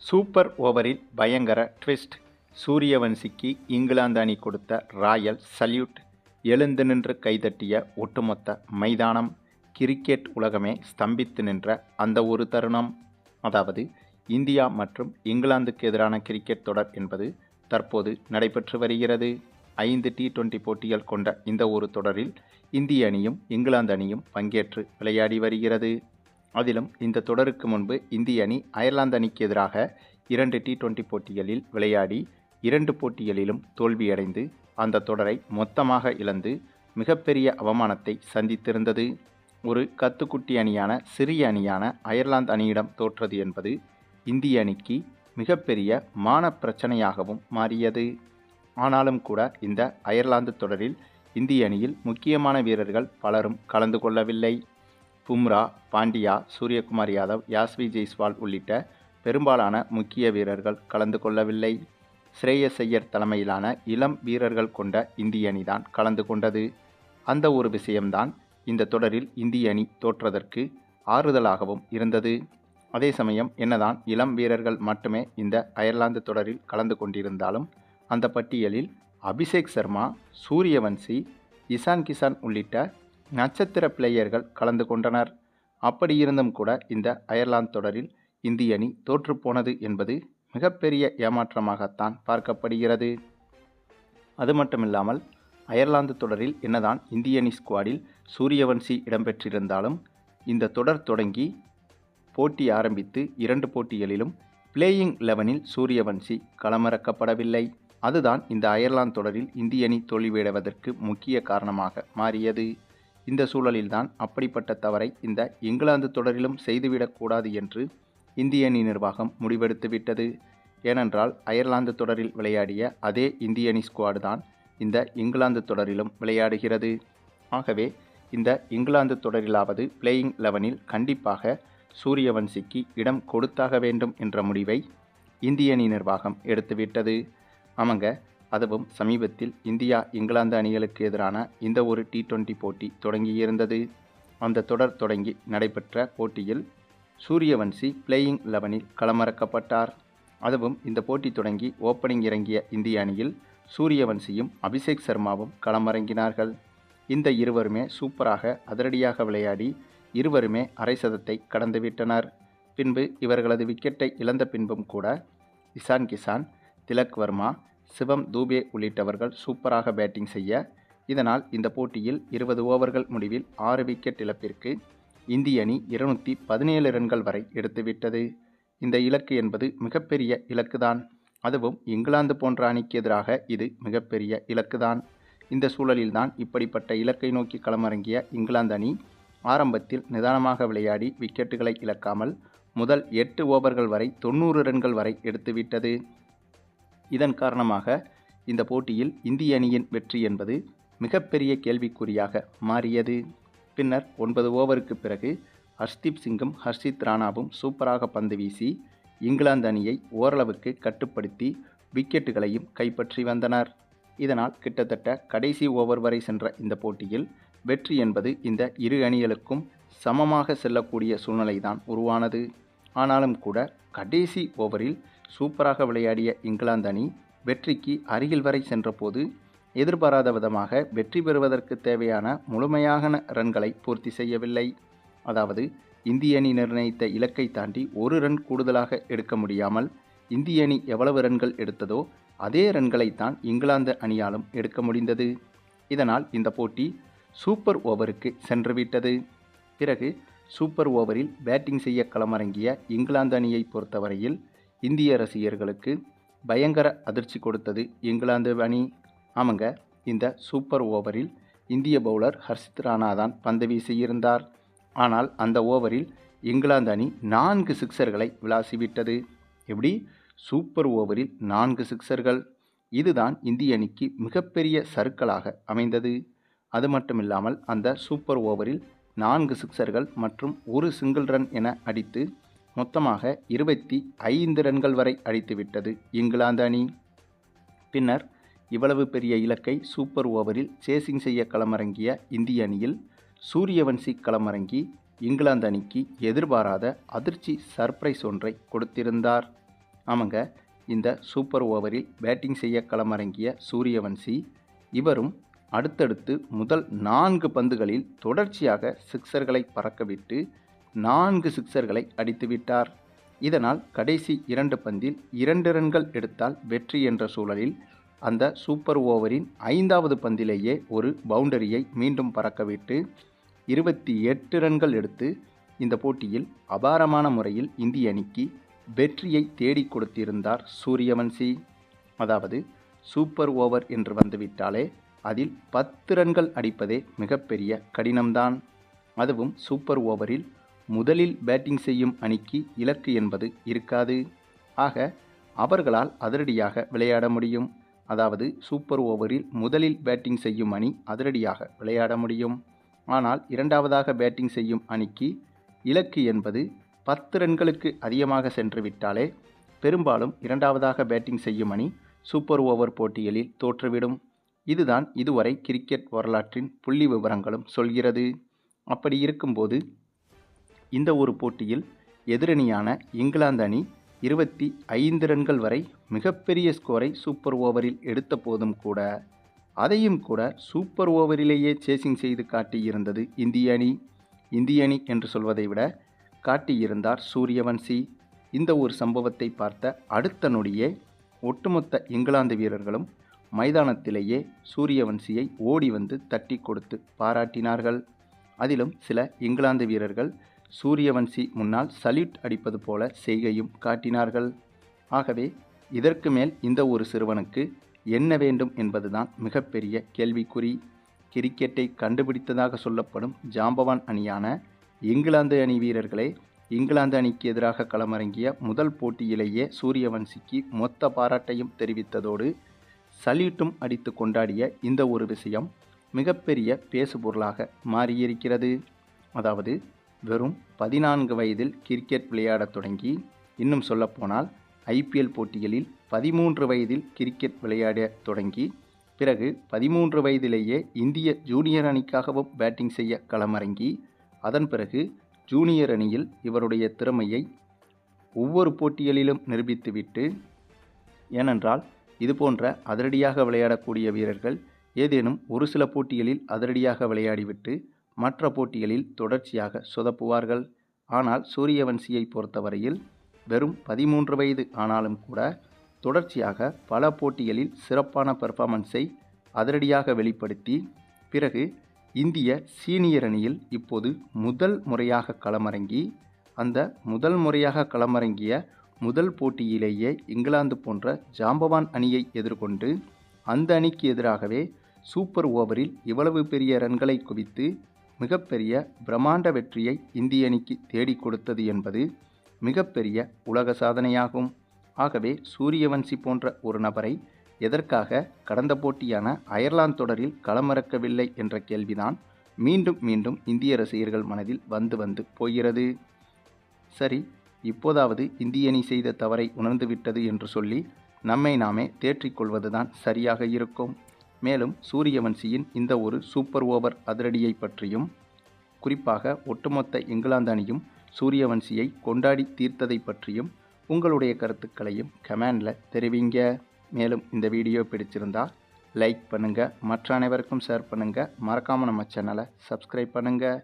Super ஓவரில் பயங்கர twist. சூரியவன்சிக்கு England அணி கொடுத்த ராயல் சல்யூட். எழுந்து நின்று கைதட்டிய ஒட்டுமொத்த மைதானம். கிரிக்கெட் உலகமே ஸ்தம்பித்து நின்ற அந்த ஒரு தருணம். அதாவது இந்தியா மற்றும் இங்கிலாந்துக்கு எதிரான கிரிக்கெட் தொடர் என்பது தற்போது நடைபெற்று வருகிறது. 5 T20 போட்டிகள் கொண்ட இந்த ஒரு தொடரில் இந்திய அணியும் இங்கிலாந்து அணியும் பங்கேற்று விளையாடி வருகிறது. அதிலும் இந்த தொடருக்கு முன்பு இந்திய அணி அயர்லாந்து அணிக்கு எதிராக 2 T20 போட்டிகளில் விளையாடி 2 போட்டிகளிலும் தோல்வியடைந்து அந்த தொடரை மொத்தமாக இழந்து மிகப்பெரிய அவமானத்தை சந்தித்திருந்தது. ஒரு கத்துக்குட்டி அணியான சிறிய அணியான அயர்லாந்து அணியிடம் தோற்றது என்பது இந்திய அணிக்கு மிகப்பெரிய மான பிரச்சனையாகவும் மாறியது. ஆனாலும் கூட இந்த அயர்லாந்து தொடரில் இந்திய அணியில் முக்கியமான வீரர்கள் பலரும் கலந்து கொள்ளவில்லை. பும்ரா, பாண்டியா, சூரியகுமார் யாதவ், யாஸ்வி ஜெய்ஸ்வால் உள்ளிட்ட பெரும்பாலான முக்கிய வீரர்கள் கலந்து கொள்ளவில்லை. ஸ்ரேயஸ் ஐயர் தலைமையிலான இளம் வீரர்கள் கொண்ட இந்திய அணிதான் கலந்து கொண்டது. அந்த ஒரு விஷயம்தான் இந்த தொடரில் இந்திய அணி தோற்றதற்கு ஆறுதலாகவும் இருந்தது. அதே சமயம் என்னதான் இளம் வீரர்கள் மட்டுமே இந்த அயர்லாந்து தொடரில் கலந்து கொண்டிருந்தாலும் அந்த பட்டியலில் அபிஷேக் சர்மா, சூரியவன்சி, இசான் கிசான் உள்ளிட்ட நட்சத்திர பிளேயர்கள் கலந்து கொண்டனர். அப்படி இருந்தும் கூட இந்த அயர்லாந்து தொடரில் இந்திய அணி தோற்றுப்போனது என்பது மிகப்பெரிய ஏமாற்றமாகத்தான் பார்க்கப்படுகிறது. அது மட்டுமில்லாமல் அயர்லாந்து தொடரில் என்னதான் இந்திய அணி ஸ்குவாடில் சூரியவன்சி இடம்பெற்றிருந்தாலும் இந்த தொடர் தொடங்கி போட்டி ஆரம்பித்து 2 போட்டிகளிலும் பிளேயிங் 11இல் சூரியவன்சி களமிறக்கப்படவில்லை. அதுதான் இந்த அயர்லாந்து தொடரில் இந்திய அணி தோல்வியடைவதற்கு முக்கிய காரணமாக மாறியது. இந்த சூழலில்தான் அப்படிப்பட்ட தவறை இந்த இங்கிலாந்து தொடரிலும் செய்துவிடக்கூடாது என்று இந்திய அணி நிர்வாகம் முடிவெடுத்துவிட்டது. ஏனென்றால் அயர்லாந்து தொடரில் விளையாடிய அதே இந்திய அணி ஸ்குவாடு தான் இந்த இங்கிலாந்து தொடரிலும் விளையாடுகிறது. ஆகவே இந்த இங்கிலாந்து தொடரிலாவது பிளேயிங் 11இல் கண்டிப்பாக சூரியவன்சிக்கு இடம் கொடுத்தாக வேண்டும் என்ற முடிவை இந்திய அணி நிர்வாகம் எடுத்துவிட்டது. ஆமாங்க, அதுவும் சமீபத்தில் இந்தியா இங்கிலாந்து அணிகளுக்கு எதிரான இந்த ஒரு T20 போட்டி தொடங்கியிருந்தது. அந்த தொடர் தொடங்கி நடைபெற்ற போட்டியில் சூரியவன்சி பிளேயிங் 11இல் களமிறக்கப்பட்டார். அதுவும் இந்த போட்டி தொடங்கி ஓப்பனிங் இறங்கிய இந்திய அணியில் சூரியவன்சியும் அபிஷேக் சர்மாவும் களமிறங்கினார்கள். இந்த இருவருமே சூப்பராக அதிரடியாக விளையாடி இருவருமே அரை சதத்தை கடந்துவிட்டனர். பின்பு இவர்களது விக்கெட்டை இழந்த பின்பும் கூட இசான் கிசான், திலக் வர்மா, சிவம் தூபே உள்ளிட்டவர்கள் சூப்பராக பேட்டிங் செய்ய, இதனால் இந்த போட்டியில் 20 ஓவர்கள் முடிவில் 6 விக்கெட் இழப்பிற்கு இந்திய அணி 217 ரன்கள் வரை எடுத்துவிட்டது. இந்த இலக்கு என்பது மிகப்பெரிய இலக்குதான். அதுவும் இங்கிலாந்து போன்ற அணிக்கு எதிராக இது மிகப்பெரிய இலக்குதான். இந்த சூழலில்தான் இப்படிப்பட்ட இலக்கை நோக்கி களமிறங்கிய இங்கிலாந்து அணி ஆரம்பத்தில் நிதானமாக விளையாடி விக்கெட்டுகளை இழக்காமல் முதல் 8 ஓவர்கள் வரை 90 ரன்கள் வரை எடுத்துவிட்டது. இதன் காரணமாக இந்த போட்டியில் இந்திய அணியின் வெற்றி என்பது மிகப்பெரிய கேள்விக்குறியாக மாறியது. பின்னர் 9 ஓவருக்கு பிறகு ஹர்ஷ்தீப் சிங்கும் ஹர்ஷித் ராணாவும் சூப்பராக பந்து வீசி இங்கிலாந்து அணியை ஓரளவுக்கு கட்டுப்படுத்தி விக்கெட்டுகளையும் கைப்பற்றி வந்தனர். இதனால் கிட்டத்தட்ட கடைசி ஓவர் வரை சென்ற இந்த போட்டியில் வெற்றி என்பது இந்த இரு அணிகளுக்கும் சமமாக செல்லக்கூடிய சூழ்நிலைதான் உருவானது. ஆனாலும் கூட கடைசி ஓவரில் சூப்பராக விளையாடிய இங்கிலாந்து அணி வெற்றிக்கு அருகில் வரை சென்றபோது எதிர்பாராத விதமாக வெற்றி பெறுவதற்கு தேவையான முழுமையான ரன்களை பூர்த்தி செய்யவில்லை. அதாவது இந்திய அணி நிர்ணயித்த இலக்கை தாண்டி 1 ரன் கூடுதலாக எடுக்க முடியாமல் இந்திய அணி எவ்வளவு ரன்கள் எடுத்ததோ அதே ரன்களைத்தான் இங்கிலாந்து அணியாலும் எடுக்க முடிந்தது. இதனால் இந்த போட்டி சூப்பர் ஓவருக்கு சென்றுவிட்டது. பிறகு சூப்பர் ஓவரில் பேட்டிங் செய்ய களமிறங்கிய இங்கிலாந்து அணியை பொறுத்தவரையில் இந்திய ரசிகர்களுக்கு பயங்கர அதிர்ச்சி கொடுத்தது இங்கிலாந்து அணி. ஆமாங்க, இந்த சூப்பர் ஓவரில் இந்திய பவுலர் ஹர்ஷித் ராணா தான் பந்து வீசியிருந்தார். ஆனால் அந்த ஓவரில் இங்கிலாந்து அணி 4 சிக்சர்களை விளாசிவிட்டது. எப்படி? சூப்பர் ஓவரில் 4 சிக்சர்கள். இதுதான் இந்திய அணிக்கு மிகப்பெரிய சறுக்கலாக அமைந்தது. அது மட்டுமில்லாமல் அந்த சூப்பர் ஓவரில் 4 சிக்சர்கள் மற்றும் 1 சிங்கிள் ரன் என அடித்து மொத்தமாக 25 ரன்கள் வரை அடித்துவிட்டது இங்கிலாந்து அணி. பின்னர் இவ்வளவு பெரிய இலக்கை சூப்பர் ஓவரில் சேசிங் செய்ய களமிறங்கிய இந்திய அணியில் சூரியவன்சி களமிறங்கி இங்கிலாந்து அணிக்கு எதிர்பாராத அதிர்ச்சி சர்ப்ரைஸ் ஒன்றை கொடுத்திருந்தார். ஆமாங்க, இந்த சூப்பர் ஓவரில் பேட்டிங் செய்ய களமிறங்கிய சூரியவன்சி இவரும் அடுத்தடுத்து முதல் 4 பந்துகளில் தொடர்ச்சியாக சிக்சர்களை பறக்கவிட்டு 4 சிக்சர்களை அடித்துவிட்டார். இதனால் கடைசி 2 பந்தில் 2 ரன்கள் எடுத்தால் வெற்றி என்ற சூழலில் அந்த சூப்பர் ஓவரின் 5வது பந்திலேயே ஒரு பவுண்டரியை மீண்டும் பறக்கவிட்டு 28 ரன்கள் எடுத்து இந்த போட்டியில் அபாரமான முறையில் இந்திய அணிக்கு வெற்றியை தேடி கொடுத்திருந்தார் சூரியவன்சி. அதாவது சூப்பர் ஓவர் என்று வந்துவிட்டாலே அதில் 10 ரன்கள் அடிப்பதே மிகப்பெரிய கடினம்தான். அதுவும் சூப்பர் ஓவரில் முதலில் பேட்டிங் செய்யும் அணிக்கு இலக்கு என்பது இருக்காது. ஆக அவர்களால் அதிரடியாக விளையாட முடியும். அதாவது சூப்பர் ஓவரில் முதலில் பேட்டிங் செய்யும் அணி அதிரடியாக விளையாட முடியும். ஆனால் இரண்டாவதாக பேட்டிங் செய்யும் அணிக்கு இலக்கு என்பது 10 ரன்களுக்கு அதிகமாக சென்று விட்டாலே பெரும்பாலும் இரண்டாவதாக பேட்டிங் செய்யும் அணி சூப்பர் ஓவர் போட்டிகளில் தோற்றுவிடும். இதுதான் இதுவரை கிரிக்கெட் வரலாற்றின் புள்ளி விவரங்களும் சொல்கிறது. அப்படி இருக்கும்போது இந்த ஒரு போட்டியில் எதிரணியான இங்கிலாந்து அணி 25 ரன்கள் வரை மிகப்பெரிய ஸ்கோரை சூப்பர் ஓவரில் எடுத்த போதும் கூட அதையும் கூட சூப்பர் ஓவரிலேயே சேசிங் செய்து காட்டியிருந்தது இந்திய அணி. இந்திய அணி என்று சொல்வதை விட காட்டியிருந்தார் சூரியவன்சி. இந்த ஒரு சம்பவத்தை பார்த்த அடுத்த நொடியே ஒட்டுமொத்த இங்கிலாந்து வீரர்களும் மைதானத்திலேயே சூரியவன்சியை ஓடி வந்து தட்டி கொடுத்து பாராட்டினார்கள். அதிலும் சில இங்கிலாந்து வீரர்கள் சூரியவன்சி முன்னால் சல்யூட் அடிப்பது போல செய்கையும் காட்டினார்கள். ஆகவே இதற்கு மேல் இந்த ஒரு சிறுவனுக்கு என்ன வேண்டும் என்பதுதான் மிகப்பெரிய கேள்விக்குறி. கிரிக்கெட்டை கண்டுபிடித்ததாக சொல்லப்படும் ஜாம்பவான் அணியான இங்கிலாந்து அணி வீரர்களே இங்கிலாந்து அணிக்கு எதிராக களமிறங்கிய முதல் போட்டியிலேயே சூரியவன்சிக்கு மொத்த பாராட்டையும் தெரிவித்ததோடு சல்யூட்டும் அடித்து கொண்டாடிய இந்த ஒரு விஷயம் மிகப்பெரிய பேசுபொருளாக மாறியிருக்கிறது. அதாவது வெறும் 14 வயதில் கிரிக்கெட் விளையாடத் தொடங்கி இன்னும் சொல்லப்போனால் ஐபிஎல் போட்டிகளில் 13 வயதில் கிரிக்கெட் விளையாட தொடங்கி பிறகு 13 வயதிலேயே இந்திய ஜூனியர் அணிக்காகவும் பேட்டிங் செய்ய களமிறங்கி அதன் பிறகு ஜூனியர் அணியில் இவருடைய திறமையை ஒவ்வொரு போட்டிகளிலும் நிரூபித்துவிட்டு, ஏனென்றால் இதுபோன்ற அதிரடியாக விளையாடக்கூடிய வீரர்கள் ஏதேனும் ஒரு சில போட்டிகளில் அதிரடியாக விளையாடிவிட்டு மற்ற போட்டிகளில் தொடர்ச்சியாக சொதப்புவார்கள். ஆனால் சூரியவன்சியை பொறுத்தவரையில் வெறும் 13 வயது ஆனாலும் கூட தொடர்ச்சியாக பல போட்டிகளில் சிறப்பான பெர்ஃபார்மன்ஸை அதிரடியாக வெளிப்படுத்தி பிறகு இந்திய சீனியர் அணியில் இப்போது முதல் முறையாக களமிறங்கி அந்த முதல் முறையாக களமிறங்கிய முதல் போட்டியிலேயே இங்கிலாந்து போன்ற ஜாம்பவான் அணியை எதிர்கொண்டு அந்த அணிக்கு எதிராகவே சூப்பர் ஓவரில் இவ்வளவு பெரிய ரன்களை குவித்து மிகப்பெரிய பிரம்மாண்ட வெற்றியை இந்திய அணிக்கு தேடி கொடுத்தது என்பது மிகப்பெரிய உலக சாதனையாகும். ஆகவே சூரியவன்சி போன்ற ஒரு நபரை எதற்காக கடந்த போட்டியான அயர்லாந்து தொடரில் களமிறக்கவில்லை என்ற கேள்விதான் மீண்டும் மீண்டும் இந்திய ரசிகர்கள் மனதில் வந்து போகிறது. சரி, இப்போதாவது இந்திய அணி செய்த தவறை உணர்ந்துவிட்டது என்று சொல்லி நம்மை நாமே தேற்றிக்கொள்வதுதான் சரியாக இருக்கும். மேலும் சூரியவன்சியின் இந்த ஒரு சூப்பர் ஓவர் அதிரடியை பற்றியும் குறிப்பாக ஒட்டுமொத்த இங்கிலாந்து அணியும் சூரியவன்சியை கொண்டாடி தீர்த்ததை பற்றியும் உங்களுடைய கருத்துக்களையும் கமெண்டில் தெரிவிங்க. மேலும் இந்த வீடியோ பிடிச்சிருந்தா லைக் பண்ணுங்கள், மற்ற அனைவருக்கும் ஷேர் பண்ணுங்கள், மறக்காமல் நம்ம சேனலை சப்ஸ்கிரைப் பண்ணுங்கள்.